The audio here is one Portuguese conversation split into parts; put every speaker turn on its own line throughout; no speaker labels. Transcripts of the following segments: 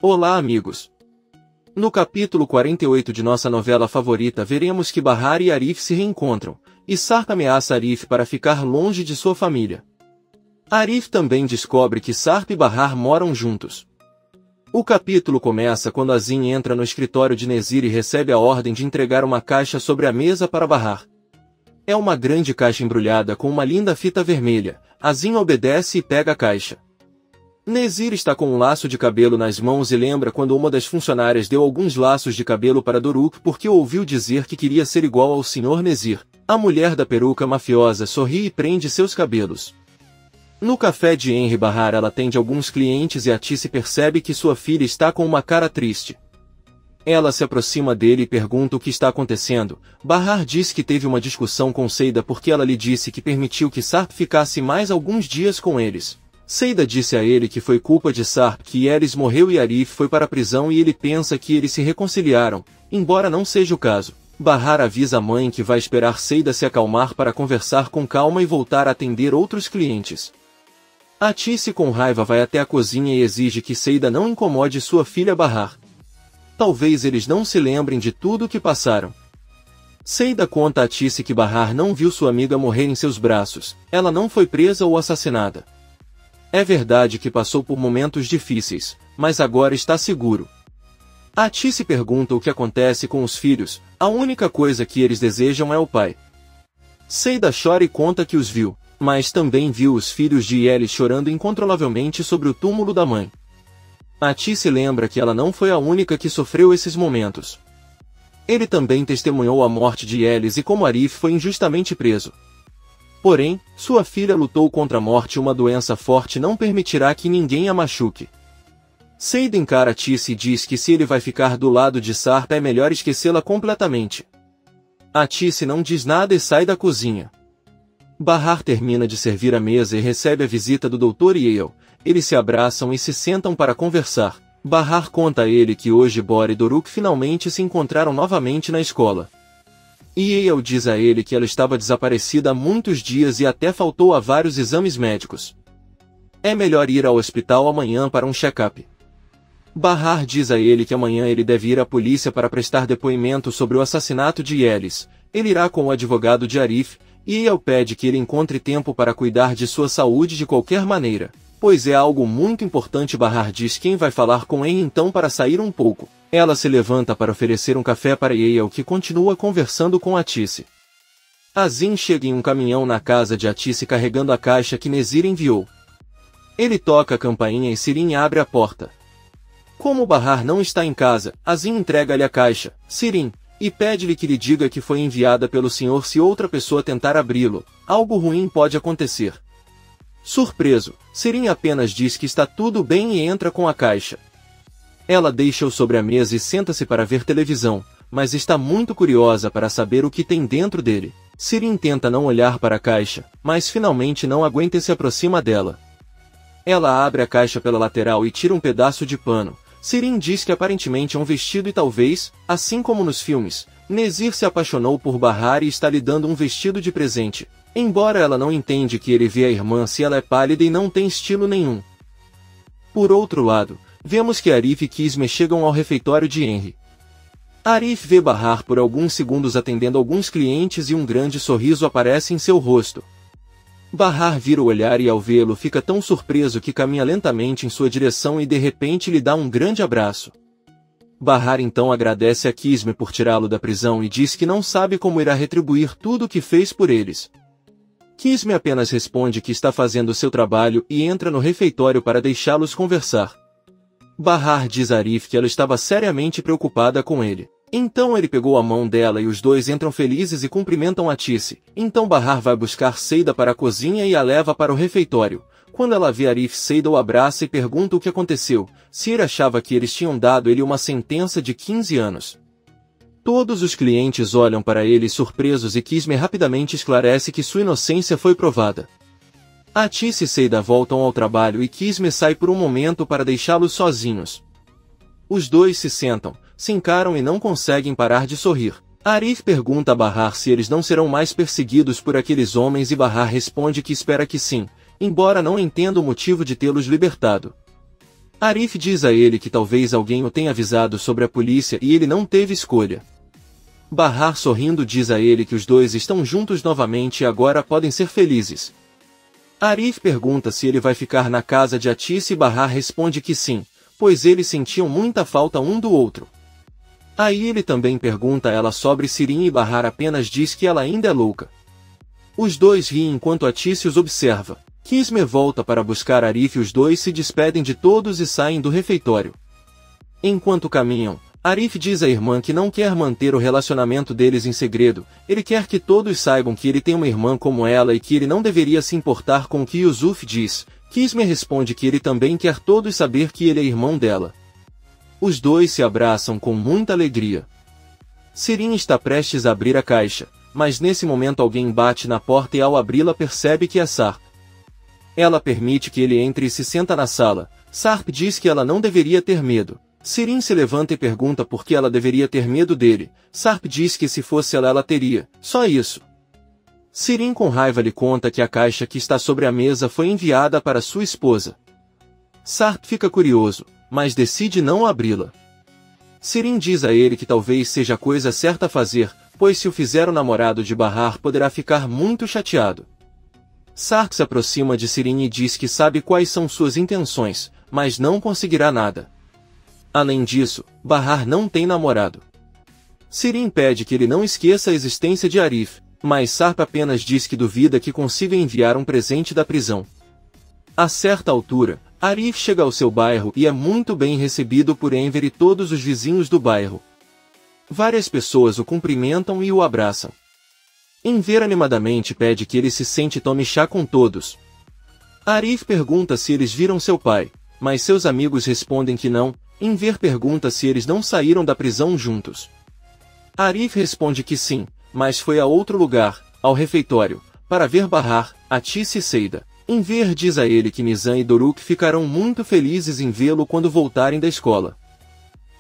Olá, amigos! No capítulo 48 de nossa novela favorita veremos que Bahar e Arif se reencontram, e Sarp ameaça Arif para ficar longe de sua família. Arif também descobre que Sarp e Bahar moram juntos. O capítulo começa quando Azim entra no escritório de Nezir e recebe a ordem de entregar uma caixa sobre a mesa para Bahar. É uma grande caixa embrulhada com uma linda fita vermelha. Azim obedece e pega a caixa. Nezir está com um laço de cabelo nas mãos e lembra quando uma das funcionárias deu alguns laços de cabelo para Doruk porque ouviu dizer que queria ser igual ao Sr. Nezir. A mulher da peruca mafiosa sorri e prende seus cabelos. No café de Henry Bahar ela atende alguns clientes e Atice percebe que sua filha está com uma cara triste. Ela se aproxima dele e pergunta o que está acontecendo. Bahar diz que teve uma discussão com Seida porque ela lhe disse que permitiu que Sarp ficasse mais alguns dias com eles. Seida disse a ele que foi culpa de Sarp que Yelis morreu e Arif foi para a prisão e ele pensa que eles se reconciliaram, embora não seja o caso. Bahar avisa a mãe que vai esperar Seida se acalmar para conversar com calma e voltar a atender outros clientes. Atice com raiva vai até a cozinha e exige que Seida não incomode sua filha Bahar. Talvez eles não se lembrem de tudo o que passaram. Seida conta a Atice que Bahar não viu sua amiga morrer em seus braços, ela não foi presa ou assassinada. É verdade que passou por momentos difíceis, mas agora está seguro. Atice pergunta o que acontece com os filhos, a única coisa que eles desejam é o pai. Seida chora e conta que os viu, mas também viu os filhos de Yelis chorando incontrolavelmente sobre o túmulo da mãe. Atice lembra que ela não foi a única que sofreu esses momentos. Ele também testemunhou a morte de Yelis e como Arif foi injustamente preso. Porém, sua filha lutou contra a morte e uma doença forte não permitirá que ninguém a machuque. Seida encara Atice e diz que se ele vai ficar do lado de Sarp é melhor esquecê-la completamente. Atice não diz nada e sai da cozinha. Bahar termina de servir a mesa e recebe a visita do Dr. Yale. Eles se abraçam e se sentam para conversar. Bahar conta a ele que hoje Bora e Doruk finalmente se encontraram novamente na escola. Yale diz a ele que ela estava desaparecida há muitos dias e até faltou a vários exames médicos. É melhor ir ao hospital amanhã para um check-up. Bahar diz a ele que amanhã ele deve ir à polícia para prestar depoimento sobre o assassinato de Yelis. Ele irá com o advogado de Arif, e Yale pede que ele encontre tempo para cuidar de sua saúde de qualquer maneira, pois é algo muito importante. Bahar diz quem vai falar com ele então para sair um pouco. Ela se levanta para oferecer um café para Yale que continua conversando com Atice. Azim chega em um caminhão na casa de Atice carregando a caixa que Nezir enviou. Ele toca a campainha e Sirin abre a porta. Como Bahar não está em casa, Azim entrega-lhe a caixa, Sirin, e pede-lhe que lhe diga que foi enviada pelo senhor se outra pessoa tentar abri-lo. Algo ruim pode acontecer. Surpreso, Sirin apenas diz que está tudo bem e entra com a caixa. Ela deixa-o sobre a mesa e senta-se para ver televisão, mas está muito curiosa para saber o que tem dentro dele. Sirin tenta não olhar para a caixa, mas finalmente não aguenta e se aproxima dela. Ela abre a caixa pela lateral e tira um pedaço de pano. Sirin diz que aparentemente é um vestido e talvez, assim como nos filmes, Nezir se apaixonou por Bahar e está lhe dando um vestido de presente, embora ela não entende que ele vê a irmã se ela é pálida e não tem estilo nenhum. Por outro lado, vemos que Arif e Kisme chegam ao refeitório de Henry. Arif vê Bahar por alguns segundos atendendo alguns clientes e um grande sorriso aparece em seu rosto. Bahar vira o olhar e ao vê-lo fica tão surpreso que caminha lentamente em sua direção e de repente lhe dá um grande abraço. Bahar então agradece a Kisme por tirá-lo da prisão e diz que não sabe como irá retribuir tudo o que fez por eles. Kisme apenas responde que está fazendo seu trabalho e entra no refeitório para deixá-los conversar. Bahar diz a Arif que ela estava seriamente preocupada com ele. Então ele pegou a mão dela e os dois entram felizes e cumprimentam Atice. Então Bahar vai buscar Seida para a cozinha e a leva para o refeitório. Quando ela vê Arif, Seida o abraça e pergunta o que aconteceu, se ele achava que eles tinham dado ele uma sentença de 15 anos. Todos os clientes olham para ele surpresos e Kisme rapidamente esclarece que sua inocência foi provada. Atice e Seida voltam ao trabalho e Kisme sai por um momento para deixá-los sozinhos. Os dois se sentam, se encaram e não conseguem parar de sorrir. Arif pergunta a Bahar se eles não serão mais perseguidos por aqueles homens e Bahar responde que espera que sim, embora não entenda o motivo de tê-los libertado. Arif diz a ele que talvez alguém o tenha avisado sobre a polícia e ele não teve escolha. Bahar sorrindo diz a ele que os dois estão juntos novamente e agora podem ser felizes. Arif pergunta se ele vai ficar na casa de Atis e Bahar responde que sim, pois eles sentiam muita falta um do outro. Aí ele também pergunta a ela sobre Sirin e Bahar apenas diz que ela ainda é louca. Os dois riem enquanto Atis os observa. Kismer volta para buscar Arif e os dois se despedem de todos e saem do refeitório. Enquanto caminham, Arif diz à irmã que não quer manter o relacionamento deles em segredo, ele quer que todos saibam que ele tem uma irmã como ela e que ele não deveria se importar com o que Yusuf diz. Kismer responde que ele também quer todos saber que ele é irmão dela. Os dois se abraçam com muita alegria. Sirin está prestes a abrir a caixa, mas nesse momento alguém bate na porta e ao abri-la percebe que é Sarp. Ela permite que ele entre e se senta na sala. Sarp diz que ela não deveria ter medo. Sirin se levanta e pergunta por que ela deveria ter medo dele. Sarp diz que se fosse ela teria. Só isso. Sirin com raiva lhe conta que a caixa que está sobre a mesa foi enviada para sua esposa. Sarp fica curioso, mas decide não abri-la. Sirin diz a ele que talvez seja a coisa certa a fazer, pois se o fizer o namorado de Bahar poderá ficar muito chateado. Sarp se aproxima de Sirin e diz que sabe quais são suas intenções, mas não conseguirá nada. Além disso, Bahar não tem namorado. Sirin pede que ele não esqueça a existência de Arif, mas Sarp apenas diz que duvida que consiga enviar um presente da prisão. A certa altura, Arif chega ao seu bairro e é muito bem recebido por Enver e todos os vizinhos do bairro. Várias pessoas o cumprimentam e o abraçam. Enver animadamente pede que ele se sente e tome chá com todos. Arif pergunta se eles viram seu pai, mas seus amigos respondem que não. Enver pergunta se eles não saíram da prisão juntos. Arif responde que sim, mas foi a outro lugar, ao refeitório, para ver Bahar, Atis e Seida. Enver diz a ele que Nizam e Doruk ficarão muito felizes em vê-lo quando voltarem da escola.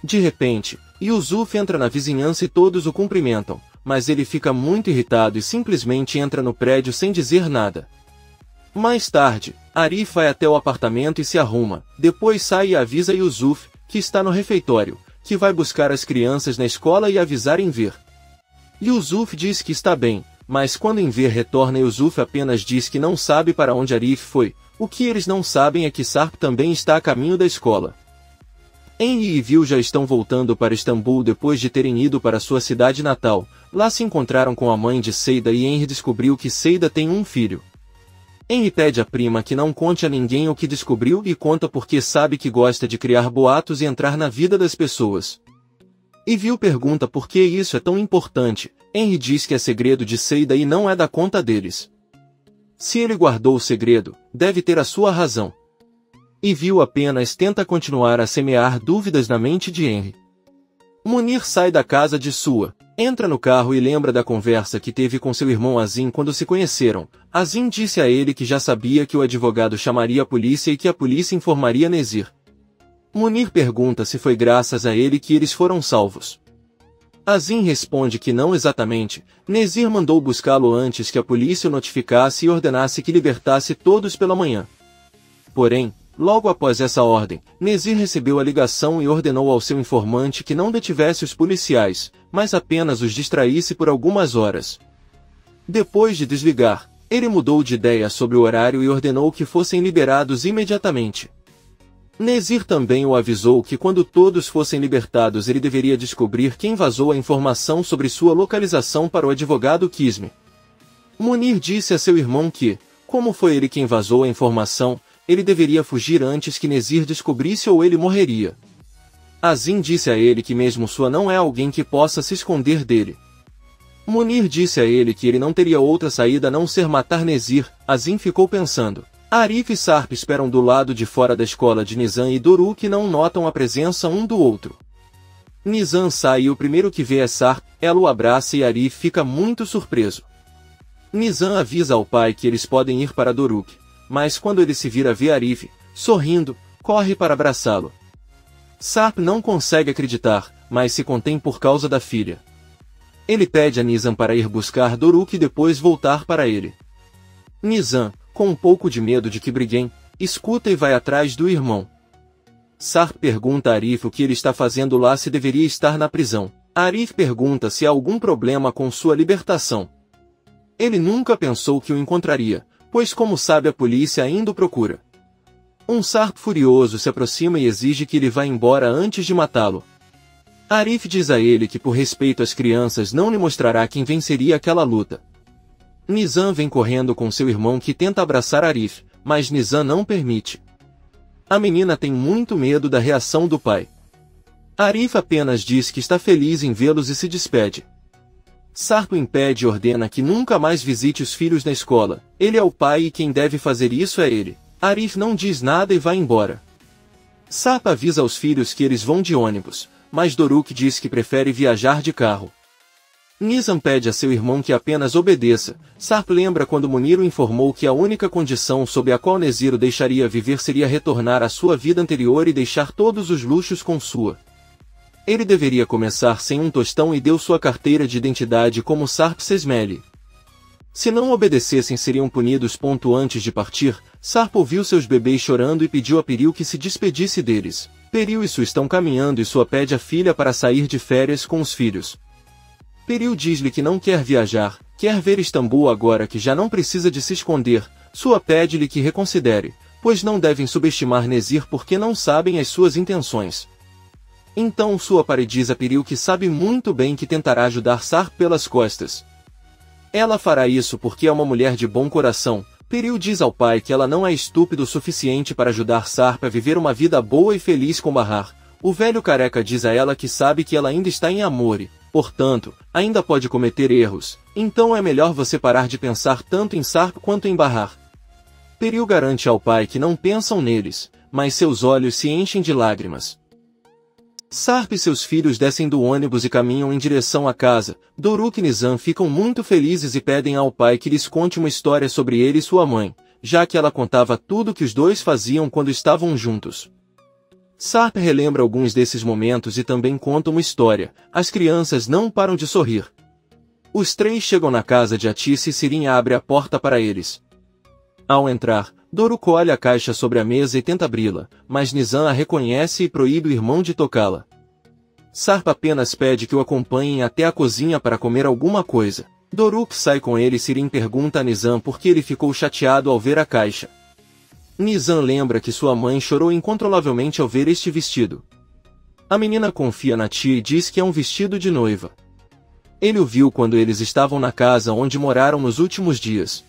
De repente, Yusuf entra na vizinhança e todos o cumprimentam, mas ele fica muito irritado e simplesmente entra no prédio sem dizer nada. Mais tarde, Arif vai até o apartamento e se arruma, depois sai e avisa Yusuf, que está no refeitório, que vai buscar as crianças na escola e avisar Enver. Yusuf diz que está bem, mas quando Enver retorna Yusuf apenas diz que não sabe para onde Arif foi, o que eles não sabem é que Sarp também está a caminho da escola. Henry e Vil já estão voltando para Istambul depois de terem ido para sua cidade natal. Lá se encontraram com a mãe de Seida e Henry descobriu que Seida tem um filho. Henry pede à prima que não conte a ninguém o que descobriu e conta porque sabe que gosta de criar boatos e entrar na vida das pessoas. E Vil pergunta por que isso é tão importante. Henry diz que é segredo de Seida e não é da conta deles. Se ele guardou o segredo, deve ter a sua razão. E Vil apenas tenta continuar a semear dúvidas na mente de Henry. Munir sai da casa de sua, entra no carro e lembra da conversa que teve com seu irmão Azim quando se conheceram. Azim disse a ele que já sabia que o advogado chamaria a polícia e que a polícia informaria Nezir. Munir pergunta se foi graças a ele que eles foram salvos. Azim responde que não exatamente. Nezir mandou buscá-lo antes que a polícia o notificasse e ordenasse que libertasse todos pela manhã. Porém, logo após essa ordem, Nezir recebeu a ligação e ordenou ao seu informante que não detivesse os policiais, mas apenas os distraísse por algumas horas. Depois de desligar, ele mudou de ideia sobre o horário e ordenou que fossem liberados imediatamente. Nezir também o avisou que quando todos fossem libertados ele deveria descobrir quem vazou a informação sobre sua localização para o advogado Kisme. Munir disse a seu irmão que, como foi ele quem vazou a informação, ele deveria fugir antes que Nezir descobrisse ou ele morreria. Azim disse a ele que mesmo Sua não é alguém que possa se esconder dele. Munir disse a ele que ele não teria outra saída a não ser matar Nezir. Azim ficou pensando. Arif e Sarp esperam do lado de fora da escola de Nizam e Doruk e não notam a presença um do outro. Nizam sai e o primeiro que vê é Sarp, ela o abraça e Arif fica muito surpreso. Nizam avisa ao pai que eles podem ir para Doruk, mas quando ele se vira vê Arif, sorrindo, corre para abraçá-lo. Sarp não consegue acreditar, mas se contém por causa da filha. Ele pede a Nizam para ir buscar Doruk e depois voltar para ele. Nizam, com um pouco de medo de que briguem, escuta e vai atrás do irmão. Sarp pergunta a Arif o que ele está fazendo lá, se deveria estar na prisão. Arif pergunta se há algum problema com sua libertação. Ele nunca pensou que o encontraria, pois como sabe a polícia ainda o procura. Um Sarp furioso se aproxima e exige que ele vá embora antes de matá-lo. Arif diz a ele que por respeito às crianças não lhe mostrará quem venceria aquela luta. Nizam vem correndo com seu irmão que tenta abraçar Arif, mas Nizam não permite. A menina tem muito medo da reação do pai. Arif apenas diz que está feliz em vê-los e se despede. Sarp o impede e ordena que nunca mais visite os filhos na escola. Ele é o pai e quem deve fazer isso é ele. Arif não diz nada e vai embora. Sarp avisa aos filhos que eles vão de ônibus, mas Doruk diz que prefere viajar de carro. Nizam pede a seu irmão que apenas obedeça. Sarp lembra quando Munir o informou que a única condição sob a qual Nezir o deixaria viver seria retornar à sua vida anterior e deixar todos os luxos com sua. Ele deveria começar sem um tostão e deu sua carteira de identidade como Sarp Sesmele. Se não obedecessem seriam punidos. Antes de partir, Sarp ouviu seus bebês chorando e pediu a Peril que se despedisse deles. Peril e Su estão caminhando e Sua pede a filha para sair de férias com os filhos. Peril diz-lhe que não quer viajar, quer ver Istambul agora que já não precisa de se esconder. Sua pede-lhe que reconsidere, pois não devem subestimar Nezir porque não sabem as suas intenções. Então Sua diz a Peril que sabe muito bem que tentará ajudar Sarp pelas costas. Ela fará isso porque é uma mulher de bom coração. Peril diz ao pai que ela não é estúpido o suficiente para ajudar Sarp a viver uma vida boa e feliz com Bahar. O velho careca diz a ela que sabe que ela ainda está em amor e, portanto, ainda pode cometer erros, então é melhor você parar de pensar tanto em Sarp quanto em Bahar. Peril garante ao pai que não pensam neles, mas seus olhos se enchem de lágrimas. Sarp e seus filhos descem do ônibus e caminham em direção à casa. Doruk e Nizam ficam muito felizes e pedem ao pai que lhes conte uma história sobre ele e sua mãe, já que ela contava tudo que os dois faziam quando estavam juntos. Sarp relembra alguns desses momentos e também conta uma história. As crianças não param de sorrir. Os três chegam na casa de Atice e Sirin abre a porta para eles. Ao entrar, Doruk olha a caixa sobre a mesa e tenta abri-la, mas Nizam a reconhece e proíbe o irmão de tocá-la. Sarp apenas pede que o acompanhem até a cozinha para comer alguma coisa. Doruk sai com ele e Sirin pergunta a Nizam por que ele ficou chateado ao ver a caixa. Nizam lembra que sua mãe chorou incontrolavelmente ao ver este vestido. A menina confia na tia e diz que é um vestido de noiva. Ele o viu quando eles estavam na casa onde moraram nos últimos dias.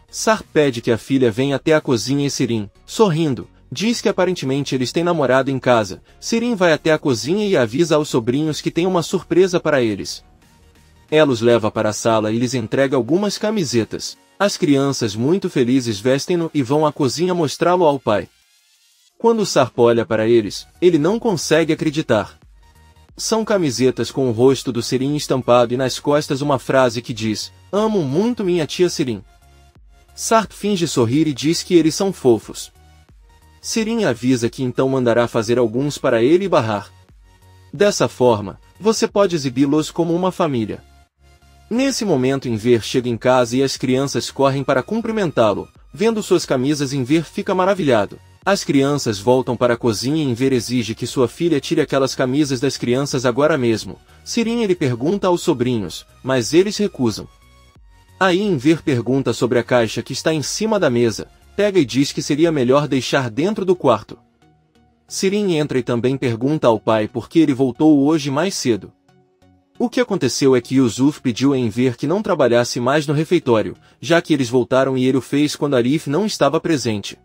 Sarp pede que a filha venha até a cozinha e Sirin, sorrindo, diz que aparentemente eles têm namorado em casa. Sirin vai até a cozinha e avisa aos sobrinhos que tem uma surpresa para eles. Ela os leva para a sala e lhes entrega algumas camisetas. As crianças muito felizes vestem-no e vão à cozinha mostrá-lo ao pai. Quando Sarp olha para eles, ele não consegue acreditar. São camisetas com o rosto do Sirin estampado e nas costas uma frase que diz: "Amo muito minha tia Sirin." Sarp finge sorrir e diz que eles são fofos. Sirin avisa que então mandará fazer alguns para ele e Bahar. Dessa forma, você pode exibi-los como uma família. Nesse momento Enver chega em casa e as crianças correm para cumprimentá-lo. Vendo suas camisas, Enver fica maravilhado. As crianças voltam para a cozinha e Enver exige que sua filha tire aquelas camisas das crianças agora mesmo. Sirin ele pergunta aos sobrinhos, mas eles recusam. Aí Enver pergunta sobre a caixa que está em cima da mesa, pega e diz que seria melhor deixar dentro do quarto. Sirin entra e também pergunta ao pai por que ele voltou hoje mais cedo. O que aconteceu é que Yusuf pediu a Enver que não trabalhasse mais no refeitório, já que eles voltaram e ele o fez quando Arif não estava presente.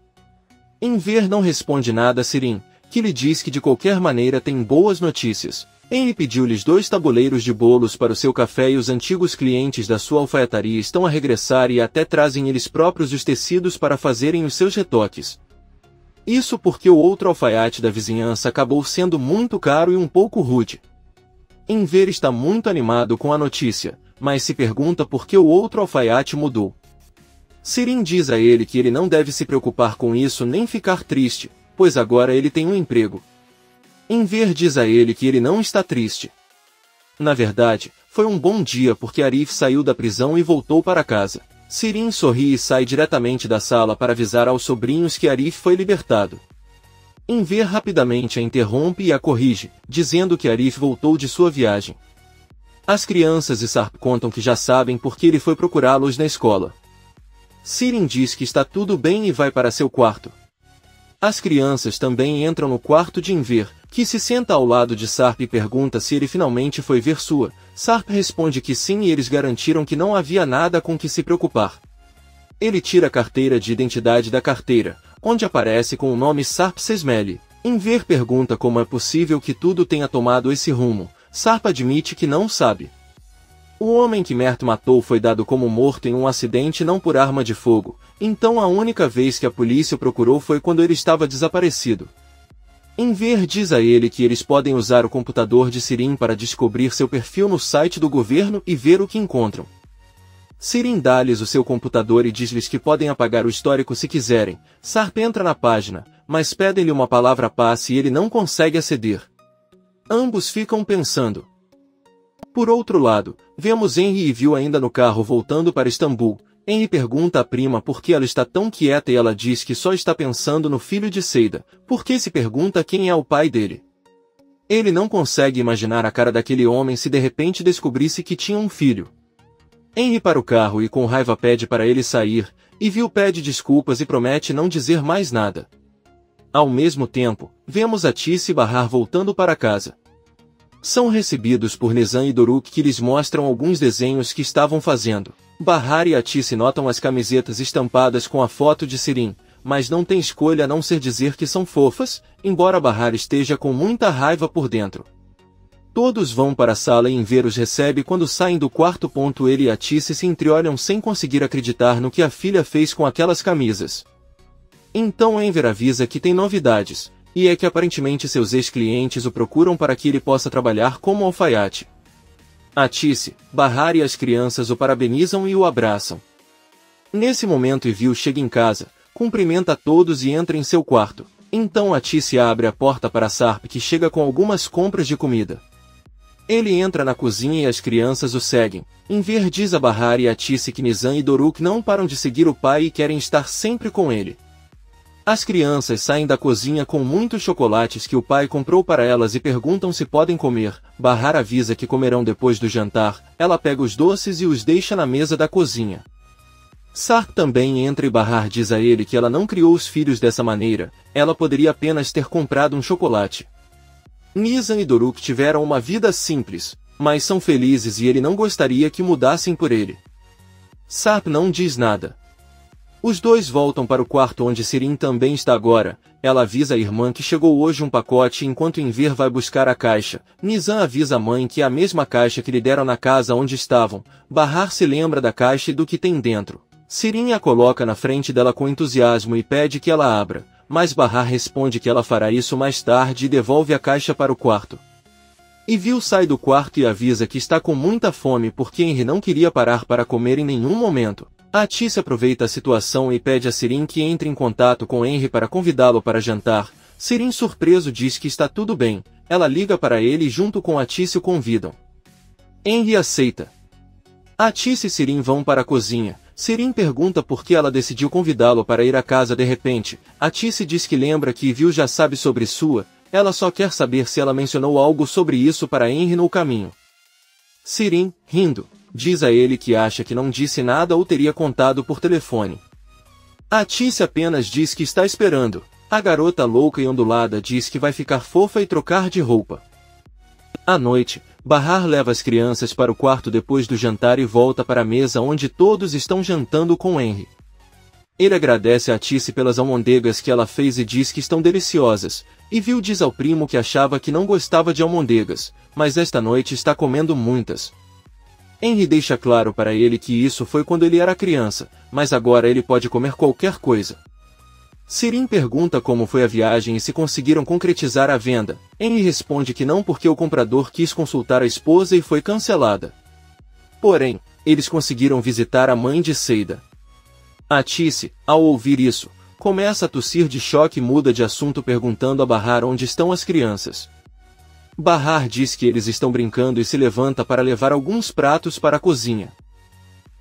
Enver não responde nada a Sirin, que lhe diz que de qualquer maneira tem boas notícias. Ele pediu-lhes 2 tabuleiros de bolos para o seu café e os antigos clientes da sua alfaiataria estão a regressar e até trazem eles próprios os tecidos para fazerem os seus retoques. Isso porque o outro alfaiate da vizinhança acabou sendo muito caro e um pouco rude. Enver está muito animado com a notícia, mas se pergunta por que o outro alfaiate mudou. Sirin diz a ele que ele não deve se preocupar com isso nem ficar triste, pois agora ele tem um emprego. Enver diz a ele que ele não está triste. Na verdade, foi um bom dia porque Arif saiu da prisão e voltou para casa. Sirin sorri e sai diretamente da sala para avisar aos sobrinhos que Arif foi libertado. Enver rapidamente a interrompe e a corrige, dizendo que Arif voltou de sua viagem. As crianças e Sarp contam que já sabem porque ele foi procurá-los na escola. Sirin diz que está tudo bem e vai para seu quarto. As crianças também entram no quarto de Enver, que se senta ao lado de Sarp e pergunta se ele finalmente foi ver sua. Sarp responde que sim e eles garantiram que não havia nada com que se preocupar. Ele tira a carteira de identidade da carteira, onde aparece com o nome Sarp Sesmele. Enver pergunta como é possível que tudo tenha tomado esse rumo. Sarp admite que não sabe. O homem que Mert matou foi dado como morto em um acidente não por arma de fogo, então a única vez que a polícia o procurou foi quando ele estava desaparecido. Enver diz a ele que eles podem usar o computador de Sirin para descobrir seu perfil no site do governo e ver o que encontram. Sirin dá-lhes o seu computador e diz-lhes que podem apagar o histórico se quiserem. Sarp entra na página, mas pedem-lhe uma palavra-passe e ele não consegue aceder. Ambos ficam pensando. Por outro lado, vemos Henry e Vil ainda no carro voltando para Istambul. Henry pergunta à prima por que ela está tão quieta e ela diz que só está pensando no filho de Seida, porque se pergunta quem é o pai dele. Ele não consegue imaginar a cara daquele homem se de repente descobrisse que tinha um filho. Henry para o carro e com raiva pede para ele sair, e Vil pede desculpas e promete não dizer mais nada. Ao mesmo tempo, vemos Atice e Bahar voltando para casa. São recebidos por Nizam e Doruk que lhes mostram alguns desenhos que estavam fazendo. Bahar e Atice notam as camisetas estampadas com a foto de Sirin, mas não tem escolha a não ser dizer que são fofas, embora Bahar esteja com muita raiva por dentro. Todos vão para a sala e Enver os recebe quando saem do quarto. Ele e Atice se entreolham sem conseguir acreditar no que a filha fez com aquelas camisas. Então Enver avisa que tem novidades, e é que aparentemente seus ex-clientes o procuram para que ele possa trabalhar como alfaiate. Atice, Bahar e as crianças o parabenizam e o abraçam. Nesse momento Evil chega em casa, cumprimenta a todos e entra em seu quarto. Então Atice abre a porta para Sarp que chega com algumas compras de comida. Ele entra na cozinha e as crianças o seguem. Enver diz a Bahar e Atice que Nizam e Doruk não param de seguir o pai e querem estar sempre com ele. As crianças saem da cozinha com muitos chocolates que o pai comprou para elas e perguntam se podem comer. Bahar avisa que comerão depois do jantar. Ela pega os doces e os deixa na mesa da cozinha. Sarp também entra e Bahar diz a ele que ela não criou os filhos dessa maneira, ela poderia apenas ter comprado um chocolate. Nizam e Doruk tiveram uma vida simples, mas são felizes e ele não gostaria que mudassem por ele. Sarp não diz nada. Os dois voltam para o quarto onde Sirin também está agora. Ela avisa a irmã que chegou hoje um pacote enquanto Enver vai buscar a caixa. Nizam avisa a mãe que é a mesma caixa que lhe deram na casa onde estavam. Bahar se lembra da caixa e do que tem dentro. Sirin a coloca na frente dela com entusiasmo e pede que ela abra, mas Bahar responde que ela fará isso mais tarde e devolve a caixa para o quarto. Evil sai do quarto e avisa que está com muita fome porque Henry não queria parar para comer em nenhum momento. Atice aproveita a situação e pede a Sirin que entre em contato com Henry para convidá-lo para jantar. Sirin surpreso diz que está tudo bem. Ela liga para ele e junto com Atice o convidam. Henry aceita. Atice e Sirin vão para a cozinha. Sirin pergunta por que ela decidiu convidá-lo para ir à casa de repente. Atice diz que lembra que Evil já sabe sobre sua. Ela só quer saber se ela mencionou algo sobre isso para Henry no caminho. Sirin, rindo, diz a ele que acha que não disse nada ou teria contado por telefone. Atice apenas diz que está esperando. A garota louca e ondulada diz que vai ficar fofa e trocar de roupa. À noite, Bahar leva as crianças para o quarto depois do jantar e volta para a mesa onde todos estão jantando com Henry. Ele agradece a Atice pelas almôndegas que ela fez e diz que estão deliciosas. Evil diz ao primo que achava que não gostava de almôndegas, mas esta noite está comendo muitas. Henry deixa claro para ele que isso foi quando ele era criança, mas agora ele pode comer qualquer coisa. Sirin pergunta como foi a viagem e se conseguiram concretizar a venda. Henry responde que não porque o comprador quis consultar a esposa e foi cancelada. Porém, eles conseguiram visitar a mãe de Seida. Atice, ao ouvir isso, começa a tossir de choque e muda de assunto perguntando a Bahar onde estão as crianças. Bahar diz que eles estão brincando e se levanta para levar alguns pratos para a cozinha.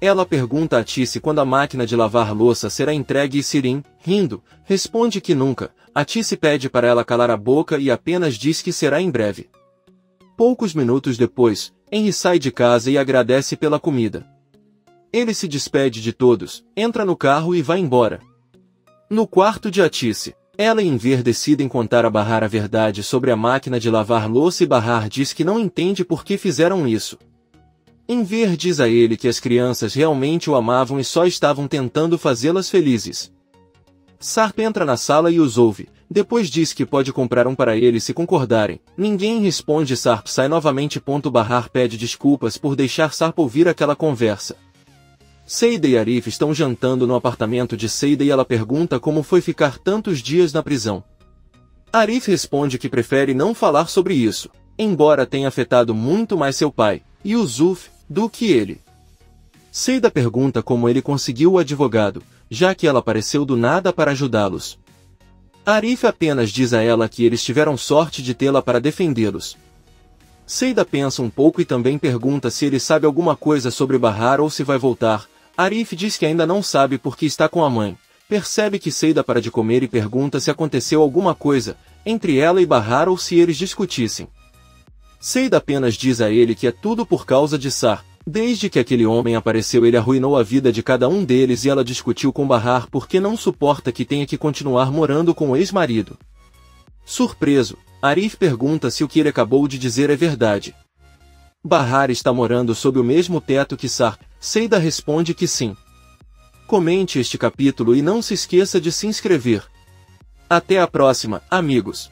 Ela pergunta a Tisse quando a máquina de lavar louça será entregue e Sirin, rindo, responde que nunca. A Tisse pede para ela calar a boca e apenas diz que será em breve. Poucos minutos depois, Henry sai de casa e agradece pela comida. Ele se despede de todos, entra no carro e vai embora. No quarto de Tisse, ela e Enver decidem contar a Bahar a verdade sobre a máquina de lavar louça e Bahar diz que não entende por que fizeram isso. Enver diz a ele que as crianças realmente o amavam e só estavam tentando fazê-las felizes. Sarp entra na sala e os ouve, depois diz que pode comprar um para eles se concordarem. Ninguém responde. Sarp sai novamente. Bahar pede desculpas por deixar Sarp ouvir aquela conversa. Seida e Arif estão jantando no apartamento de Seida e ela pergunta como foi ficar tantos dias na prisão. Arif responde que prefere não falar sobre isso, embora tenha afetado muito mais seu pai, Yusuf, do que ele. Seida pergunta como ele conseguiu o advogado, já que ela apareceu do nada para ajudá-los. Arif apenas diz a ela que eles tiveram sorte de tê-la para defendê-los. Seida pensa um pouco e também pergunta se ele sabe alguma coisa sobre Bahar ou se vai voltar. Arif diz que ainda não sabe porque está com a mãe. Percebe que Seida para de comer e pergunta se aconteceu alguma coisa entre ela e Bahar ou se eles discutissem. Seida apenas diz a ele que é tudo por causa de Sar. Desde que aquele homem apareceu ele arruinou a vida de cada um deles e ela discutiu com Bahar porque não suporta que tenha que continuar morando com o ex-marido. Surpreso, Arif pergunta se o que ele acabou de dizer é verdade. Bahar está morando sob o mesmo teto que Sar. Seida responde que sim. Comente este capítulo e não se esqueça de se inscrever. Até a próxima, amigos!